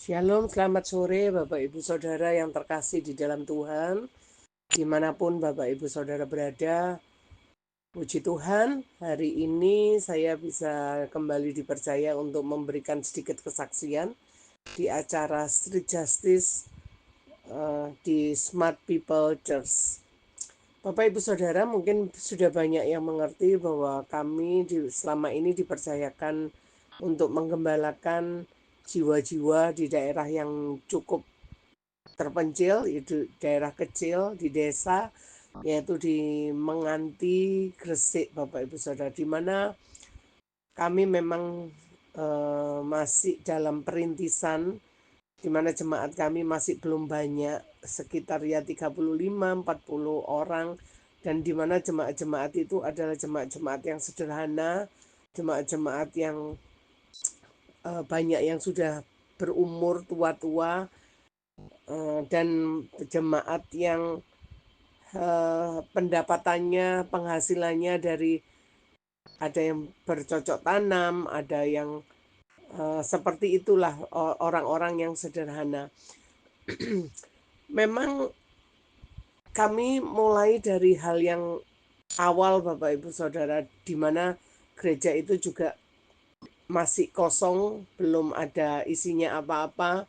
Shalom, selamat sore Bapak Ibu Saudara yang terkasih di dalam Tuhan. Dimanapun Bapak Ibu Saudara berada, puji Tuhan, hari ini saya bisa kembali dipercaya untuk memberikan sedikit kesaksian di acara Street Justice di Smart People Church. Bapak Ibu Saudara mungkin sudah banyak yang mengerti bahwa kami selama ini dipercayakan untuk menggembalakan jiwa-jiwa di daerah yang cukup terpencil, itu daerah kecil di desa, yaitu di Menganti, Gresik, Bapak Ibu Saudara, di mana kami memang masih dalam perintisan, di mana jemaat kami masih belum banyak, sekitar ya 35-40 orang, dan di mana jemaat-jemaat itu adalah jemaat-jemaat yang sederhana, jemaat-jemaat yang banyak yang sudah berumur tua-tua, dan jemaat yang pendapatannya, penghasilannya dari ada yang bercocok tanam, ada yang seperti itulah orang-orang yang sederhana. Memang kami mulai dari hal yang awal Bapak Ibu Saudara, di mana gereja itu juga masih kosong, belum ada isinya apa-apa.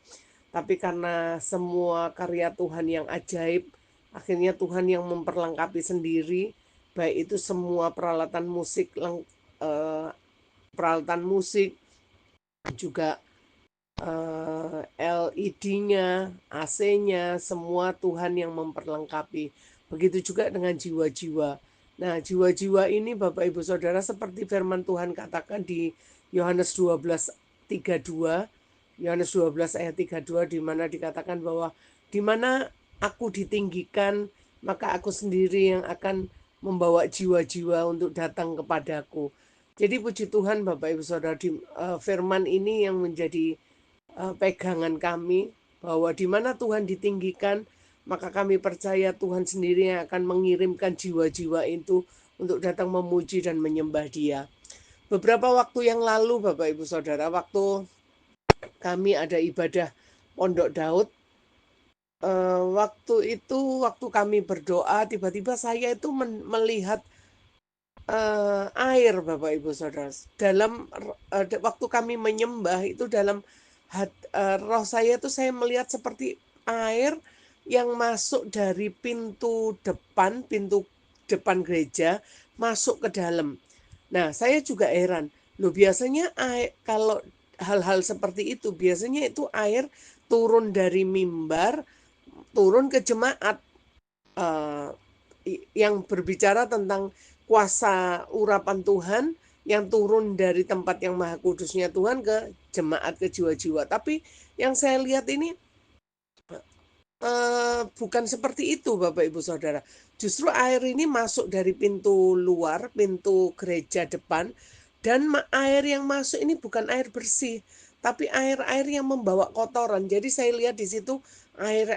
Tapi karena semua karya Tuhan yang ajaib, akhirnya Tuhan yang memperlengkapi sendiri, baik itu semua peralatan musik, juga LED-nya, AC-nya, semua Tuhan yang memperlengkapi. Begitu juga dengan jiwa-jiwa. Nah, jiwa-jiwa ini Bapak Ibu Saudara seperti firman Tuhan katakan di Yohanes 12:32, Yohanes 12 ayat 32, di mana dikatakan bahwa di mana aku ditinggikan, maka aku sendiri yang akan membawa jiwa-jiwa untuk datang kepadaku. Jadi puji Tuhan Bapak Ibu Saudara, firman ini yang menjadi pegangan kami, bahwa di mana Tuhan ditinggikan, maka kami percaya Tuhan sendiri yang akan mengirimkan jiwa-jiwa itu untuk datang memuji dan menyembah Dia. Beberapa waktu yang lalu Bapak Ibu Saudara, waktu kami ada ibadah Pondok Daud, waktu kami berdoa, tiba-tiba saya itu melihat air Bapak Ibu Saudara. Dalam waktu kami menyembah itu, dalam roh saya itu saya melihat seperti air yang masuk dari pintu depan gereja, masuk ke dalam. Nah, saya juga heran. Loh, biasanya kalau hal-hal seperti itu, biasanya itu air turun dari mimbar, turun ke jemaat, yang berbicara tentang kuasa urapan Tuhan yang turun dari tempat yang maha kudusnya Tuhan ke jemaat, ke jiwa-jiwa. Tapi yang saya lihat ini bukan seperti itu Bapak Ibu Saudara. Justru air ini masuk dari pintu luar, pintu gereja depan, dan air yang masuk ini bukan air bersih, tapi air-air yang membawa kotoran. Jadi saya lihat di situ air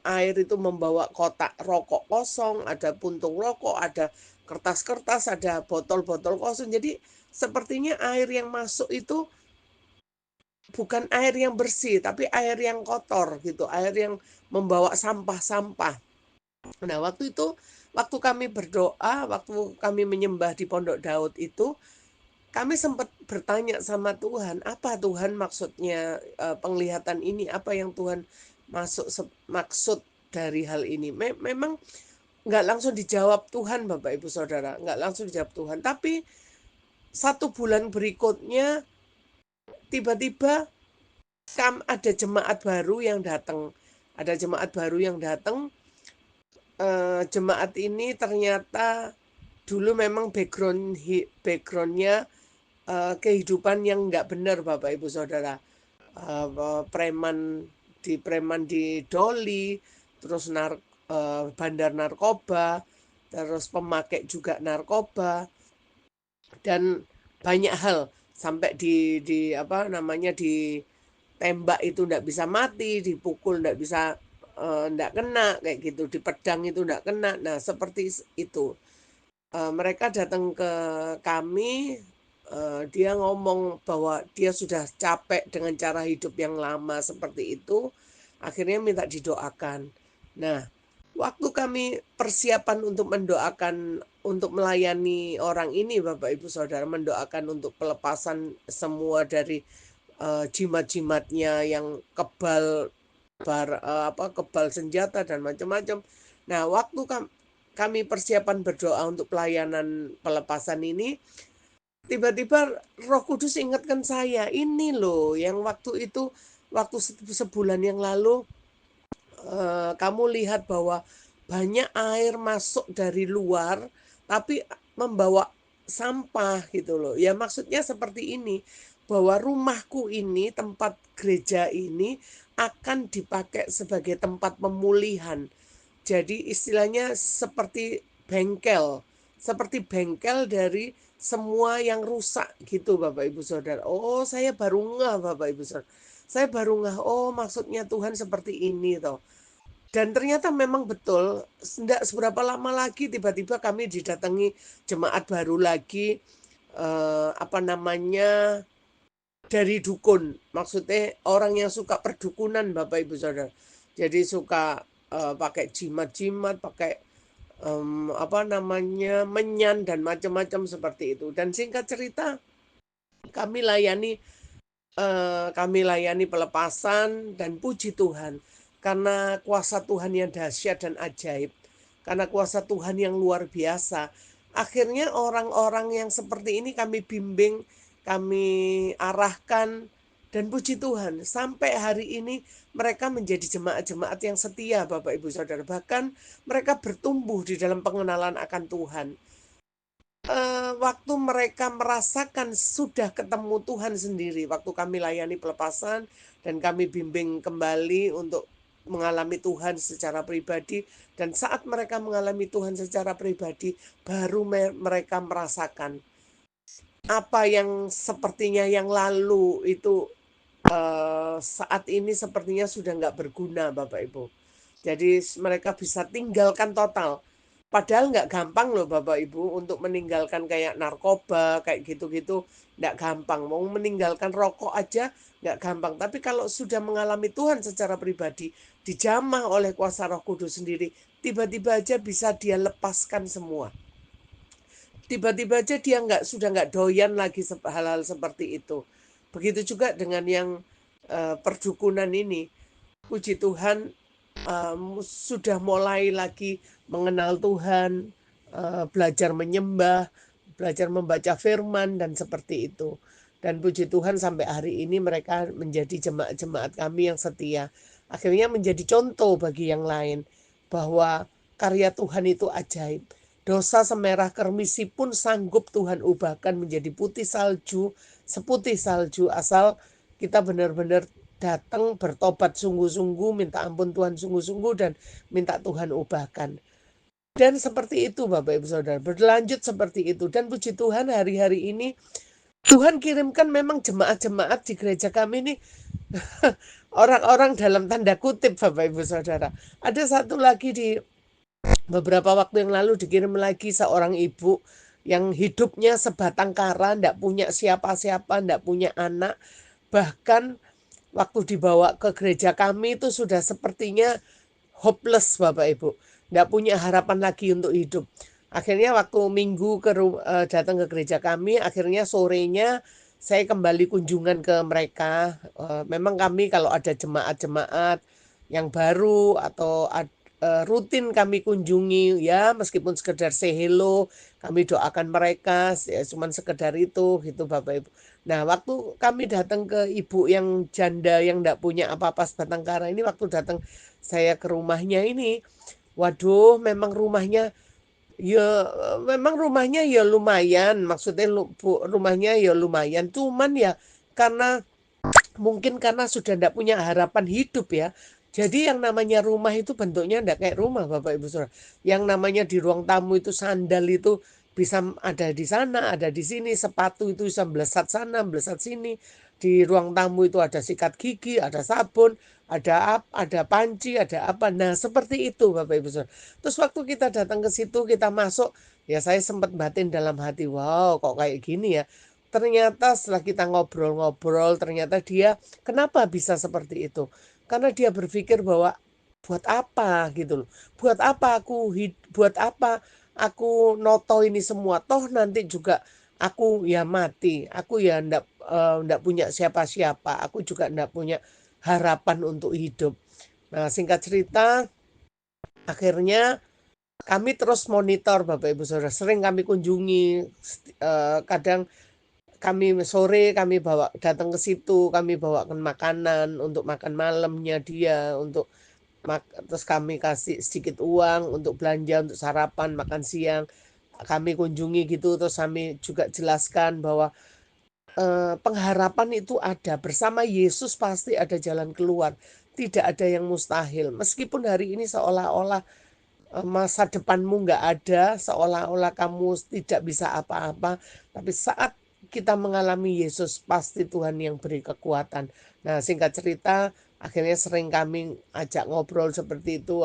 air itu membawa kotak rokok kosong, ada puntung rokok, ada kertas-kertas, ada botol-botol kosong. Jadi sepertinya air yang masuk itu bukan air yang bersih, tapi air yang kotor gitu, air yang membawa sampah-sampah. Nah, waktu kami berdoa, waktu kami menyembah di Pondok Daud itu, kami sempat bertanya sama Tuhan, apa Tuhan maksudnya penglihatan ini, apa yang Tuhan maksud dari hal ini. Memang nggak langsung dijawab Tuhan Bapak Ibu Saudara, nggak langsung dijawab Tuhan. Tapi 1 bulan berikutnya, tiba-tiba ada jemaat baru yang datang. Jemaat ini ternyata dulu memang backgroundnya kehidupan yang nggak benar Bapak Ibu Saudara. Preman di Doli, terus bandar narkoba, terus pemakai juga narkoba, dan banyak hal, sampai ditembak itu enggak bisa mati, dipukul enggak bisa, enggak kena, kayak gitu, di pedang itu enggak kena. Nah, seperti itu. Mereka datang ke kami, Dia ngomong bahwa dia sudah capek dengan cara hidup yang lama seperti itu, akhirnya minta didoakan. Nah, waktu kami persiapan untuk mendoakan, untuk melayani orang ini, Bapak Ibu Saudara, mendoakan untuk pelepasan semua dari jimat-jimatnya yang kebal, kebal senjata dan macam-macam. Nah, waktu kami persiapan berdoa untuk pelayanan pelepasan ini, tiba-tiba Roh Kudus ingatkan saya, ini loh yang waktu itu, waktu sebulan yang lalu, kamu lihat bahwa banyak air masuk dari luar, tapi membawa sampah gitu loh. Ya maksudnya seperti ini, bahwa rumahku ini, tempat gereja ini akan dipakai sebagai tempat pemulihan. Jadi istilahnya seperti bengkel dari semua yang rusak gitu Bapak Ibu Saudara. Oh, saya baru ngeh Bapak Ibu Saudara. Saya baru ngeh, oh maksudnya Tuhan seperti ini toh. Dan ternyata memang betul, tidak seberapa lama lagi tiba-tiba kami didatangi jemaat baru lagi, apa namanya, dari dukun. Maksudnya orang yang suka perdukunan Bapak Ibu Saudara. Jadi suka pakai jimat-jimat, pakai apa namanya, menyan dan macam-macam seperti itu. Dan singkat cerita, kami layani pelepasan dan puji Tuhan karena kuasa Tuhan yang dahsyat dan ajaib, karena kuasa Tuhan yang luar biasa. Akhirnya orang-orang yang seperti ini kami bimbing, kami arahkan, dan puji Tuhan sampai hari ini mereka menjadi jemaat-jemaat yang setia Bapak Ibu Saudara. Bahkan mereka bertumbuh di dalam pengenalan akan Tuhan. Waktu mereka merasakan sudah ketemu Tuhan sendiri, waktu kami layani pelepasan dan kami bimbing kembali untuk mengalami Tuhan secara pribadi, dan saat mereka mengalami Tuhan secara pribadi, baru mereka merasakan apa yang sepertinya yang lalu itu saat ini sepertinya sudah nggak berguna Bapak Ibu. Jadi mereka bisa tinggalkan total. Padahal nggak gampang loh Bapak Ibu untuk meninggalkan kayak narkoba, kayak gitu-gitu, nggak gampang. Mau meninggalkan rokok aja nggak gampang. Tapi kalau sudah mengalami Tuhan secara pribadi, dijamah oleh kuasa Roh Kudus sendiri, tiba-tiba aja bisa dia lepaskan semua. Tiba-tiba aja dia sudah nggak doyan lagi hal-hal seperti itu. Begitu juga dengan yang perdukunan ini. Puji Tuhan, sudah mulai lagi mengenal Tuhan, belajar menyembah, belajar membaca firman, dan seperti itu. Dan puji Tuhan sampai hari ini mereka menjadi jemaat-jemaat kami yang setia. Akhirnya menjadi contoh bagi yang lain bahwa karya Tuhan itu ajaib. Dosa semerah kermisi pun sanggup Tuhan ubahkan menjadi putih salju, seputih salju, asal kita benar-benar datang bertobat sungguh-sungguh, minta ampun Tuhan sungguh-sungguh, dan minta Tuhan ubahkan. Dan seperti itu Bapak Ibu Saudara, berlanjut seperti itu. Dan puji Tuhan hari-hari ini Tuhan kirimkan memang jemaat-jemaat di gereja kami ini orang-orang dalam tanda kutip Bapak Ibu Saudara. Ada satu lagi di beberapa waktu yang lalu dikirim lagi seorang ibu yang hidupnya sebatang kara, tidak punya siapa-siapa, tidak punya anak. Bahkan waktu dibawa ke gereja kami itu sudah sepertinya hopeless Bapak Ibu. Tidak punya harapan lagi untuk hidup. Akhirnya waktu minggu datang ke gereja kami, akhirnya sorenya saya kembali kunjungan ke mereka. Memang kami kalau ada jemaat-jemaat yang baru atau rutin kami kunjungi, ya meskipun sekedar say hello, kami doakan mereka, ya cuman sekedar itu gitu Bapak Ibu. Nah, waktu kami datang ke ibu yang janda yang enggak punya apa-apa sebatang kara ini, waktu datang saya ke rumahnya ini, waduh, memang rumahnya ya lumayan, maksudnya rumahnya ya lumayan, cuman ya karena mungkin karena sudah tidak punya harapan hidup ya. Jadi yang namanya rumah itu bentuknya tidak kayak rumah Bapak Ibu Saudara. Yang namanya di ruang tamu itu sandal itu bisa ada di sana, ada di sini, sepatu itu bisa melesat sana, melesat sini. Di ruang tamu itu ada sikat gigi, ada sabun, ada panci, ada apa. Nah, seperti itu Bapak Ibu Saudara. Terus waktu kita datang ke situ, kita masuk, ya saya sempat batin dalam hati, wow, kok kayak gini ya. Ternyata setelah kita ngobrol-ngobrol, ternyata dia kenapa bisa seperti itu? Karena dia berpikir bahwa buat apa gitu loh. Buat apa aku noto ini semua, toh nanti juga aku ya mati. Aku ya ndak punya siapa-siapa. Aku juga ndak punya harapan untuk hidup. Nah, singkat cerita, akhirnya kami terus monitor Bapak Ibu Saudara. Sering kami kunjungi, kadang kami sore kami datang ke situ, kami bawakan makanan untuk makan malamnya dia, terus kami kasih sedikit uang untuk belanja, untuk sarapan, makan siang. Kami kunjungi gitu, terus kami juga jelaskan bahwa pengharapan itu ada. Bersama Yesus pasti ada jalan keluar. Tidak ada yang mustahil. Meskipun hari ini seolah-olah masa depanmu nggak ada, seolah-olah kamu tidak bisa apa-apa, tapi saat kita mengalami Yesus, pasti Tuhan yang beri kekuatan. Nah, singkat cerita, akhirnya sering kami ajak ngobrol seperti itu,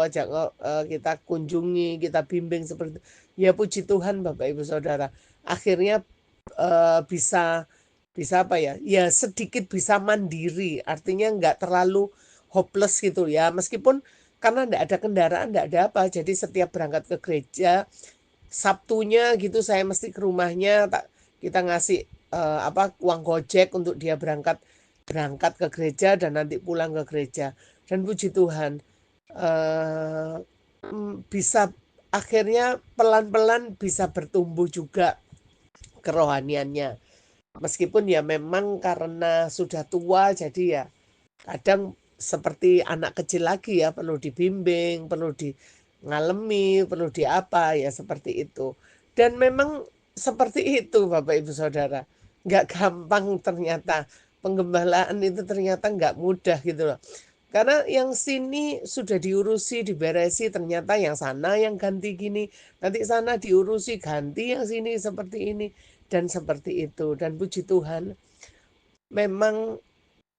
kita kunjungi, kita bimbing seperti itu. Ya puji Tuhan Bapak Ibu Saudara, akhirnya bisa bisa apa ya? Ya sedikit bisa mandiri, artinya nggak terlalu hopeless gitu ya. Meskipun karena enggak ada kendaraan, enggak ada apa, jadi setiap berangkat ke gereja, Sabtunya gitu saya mesti ke rumahnya, kita ngasih uang gojek untuk dia berangkat berangkat ke gereja dan nanti pulang ke gereja. Dan puji Tuhan, eh, bisa akhirnya pelan-pelan bisa bertumbuh juga kerohaniannya. Meskipun ya memang karena sudah tua, jadi ya kadang seperti anak kecil lagi ya, perlu dibimbing, perlu ngalemi, perlu diapa ya seperti itu. Dan memang seperti itu Bapak Ibu Saudara. Nggak gampang ternyata. Penggembalaan itu ternyata nggak mudah gitu loh. Karena yang sini sudah diurusi, diberesi, ternyata yang sana yang ganti gini, nanti sana diurusi, ganti yang sini seperti ini, dan seperti itu. Dan puji Tuhan, memang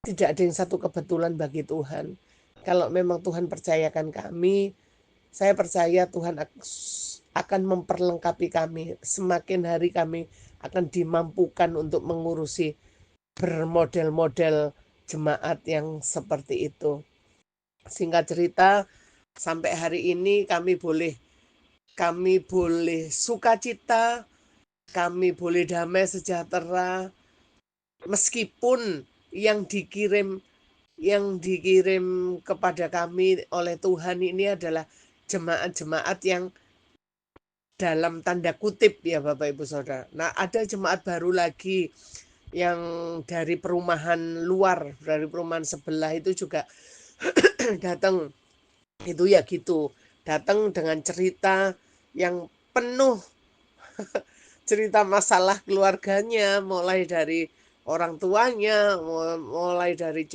tidak ada yang satu kebetulan bagi Tuhan. Kalau memang Tuhan percayakan kami, saya percaya Tuhan akan memperlengkapi kami. Semakin hari kami akan dimampukan untuk mengurusi bermodel-model jemaat yang seperti itu. Singkat cerita, sampai hari ini kami boleh sukacita, kami boleh damai sejahtera, meskipun yang dikirim kepada kami oleh Tuhan ini adalah jemaat-jemaat yang dalam tanda kutip ya Bapak Ibu Saudara. Nah, ada jemaat baru lagi yang dari perumahan luar, dari perumahan sebelah itu juga datang. Itu ya gitu. Datang dengan cerita yang penuh cerita masalah keluarganya, mulai dari orang tuanya, mulai dari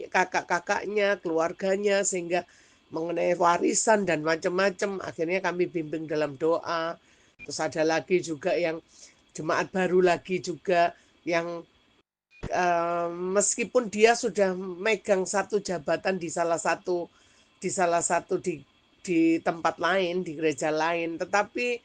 kakak-kakaknya, keluarganya, sehingga mengenai warisan dan macam-macam. Akhirnya kami bimbing dalam doa. Terus ada lagi juga yang jemaat baru lagi juga yang meskipun dia sudah megang satu jabatan di tempat lain, di gereja lain, tetapi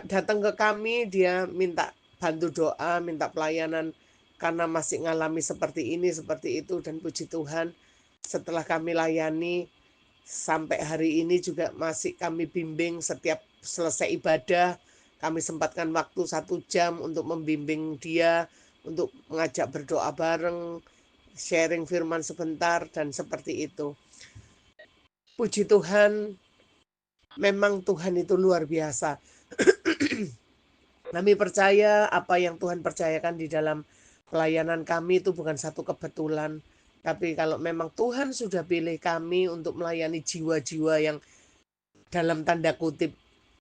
datang ke kami, dia minta bantu doa, minta pelayanan karena masih ngalami seperti itu, dan puji Tuhan setelah kami layani sampai hari ini juga masih kami bimbing. Setiap selesai ibadah kami sempatkan waktu 1 jam untuk membimbing dia, untuk mengajak berdoa bareng, sharing firman sebentar, dan seperti itu. Puji Tuhan, memang Tuhan itu luar biasa. Kami percaya apa yang Tuhan percayakan di dalam pelayanan kami itu bukan satu kebetulan. Tapi kalau memang Tuhan sudah pilih kami untuk melayani jiwa-jiwa yang dalam tanda kutip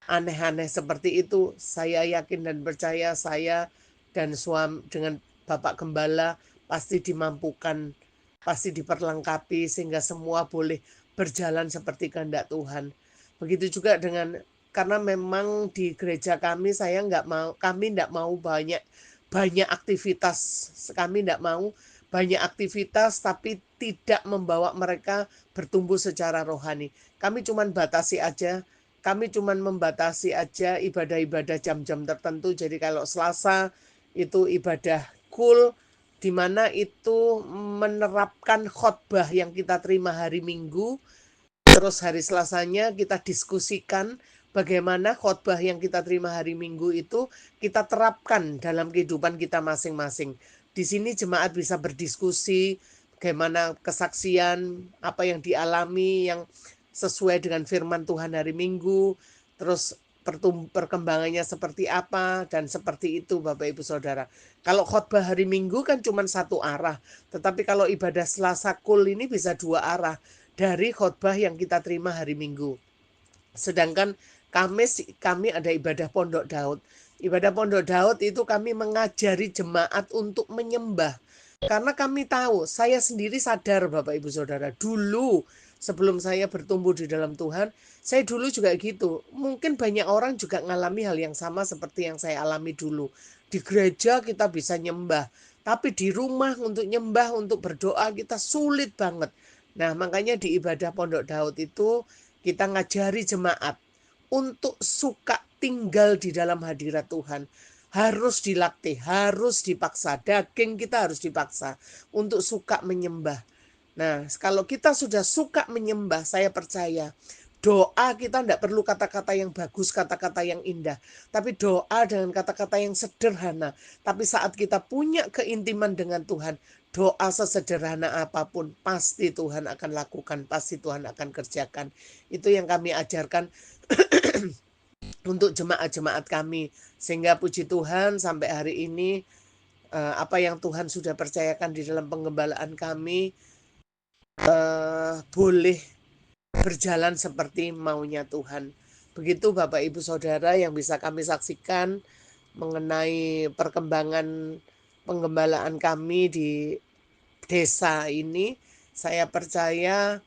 aneh-aneh seperti itu, saya yakin dan percaya saya dan suami dengan Bapak Gembala pasti dimampukan, pasti diperlengkapi sehingga semua boleh berjalan seperti kehendak Tuhan. Begitu juga karena memang di gereja kami kami nggak mau banyak banyak aktivitas, kami nggak mau banyak aktivitas tapi tidak membawa mereka bertumbuh secara rohani. Kami cuman membatasi aja ibadah-ibadah jam-jam tertentu. Jadi kalau Selasa Itu ibadah kul, di mana itu menerapkan khotbah yang kita terima hari Minggu. Terus hari Selasanya kita diskusikan bagaimana khotbah yang kita terima hari Minggu itu kita terapkan dalam kehidupan kita masing-masing. Di sini jemaat bisa berdiskusi bagaimana kesaksian, apa yang dialami yang sesuai dengan firman Tuhan hari Minggu, terus perkembangannya seperti apa, dan seperti itu Bapak Ibu Saudara. Kalau khotbah hari Minggu kan cuma satu arah, tetapi kalau ibadah Selasa Kul ini bisa dua arah dari khotbah yang kita terima hari Minggu. Sedangkan Kamis kami ada ibadah Pondok Daud. Ibadah Pondok Daud itu kami mengajari jemaat untuk menyembah. Karena kami tahu, saya sendiri sadar Bapak Ibu Saudara, dulu sebelum saya bertumbuh di dalam Tuhan, saya dulu juga gitu. Mungkin banyak orang juga mengalami hal yang sama seperti yang saya alami dulu. Di gereja kita bisa nyembah, tapi di rumah untuk nyembah, untuk berdoa kita sulit banget. Nah, makanya di ibadah Pondok Daud itu kita ngajari jemaat untuk suka tinggal di dalam hadirat Tuhan. Harus dilatih, harus dipaksa. Daging kita harus dipaksa untuk suka menyembah. Nah, kalau kita sudah suka menyembah, saya percaya doa kita tidak perlu kata-kata yang bagus, kata-kata yang indah. Tapi doa dengan kata-kata yang sederhana. Tapi saat kita punya keintiman dengan Tuhan, doa sesederhana apapun, pasti Tuhan akan lakukan, pasti Tuhan akan kerjakan. Itu yang kami ajarkan untuk jemaat-jemaat kami. Sehingga puji Tuhan sampai hari ini, apa yang Tuhan sudah percayakan di dalam penggembalaan kami, boleh berjalan seperti maunya Tuhan. Begitu Bapak Ibu Saudara yang bisa kami saksikan mengenai perkembangan penggembalaan kami di desa ini. Saya percaya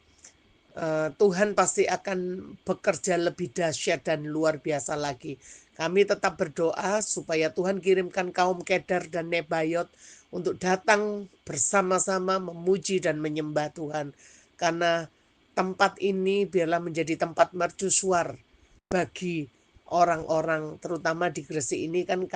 Tuhan pasti akan bekerja lebih dahsyat dan luar biasa lagi. Kami tetap berdoa supaya Tuhan kirimkan kaum Kedar dan Nebayot untuk datang bersama-sama memuji dan menyembah Tuhan. Karena tempat ini biarlah menjadi tempat mercusuar bagi orang-orang, terutama di Gresik ini kan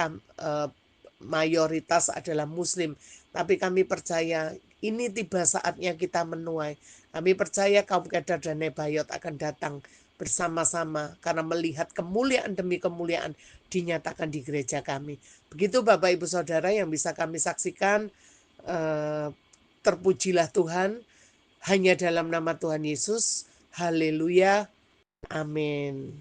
mayoritas adalah Muslim. Tapi kami percaya ini tiba saatnya kita menuai. Kami percaya kaum Kedar dan Nebayot akan datang bersama-sama karena melihat kemuliaan demi kemuliaan dinyatakan di gereja kami. Begitu Bapak Ibu Saudara yang bisa kami saksikan, terpujilah Tuhan hanya dalam nama Tuhan Yesus. Haleluya. Amin.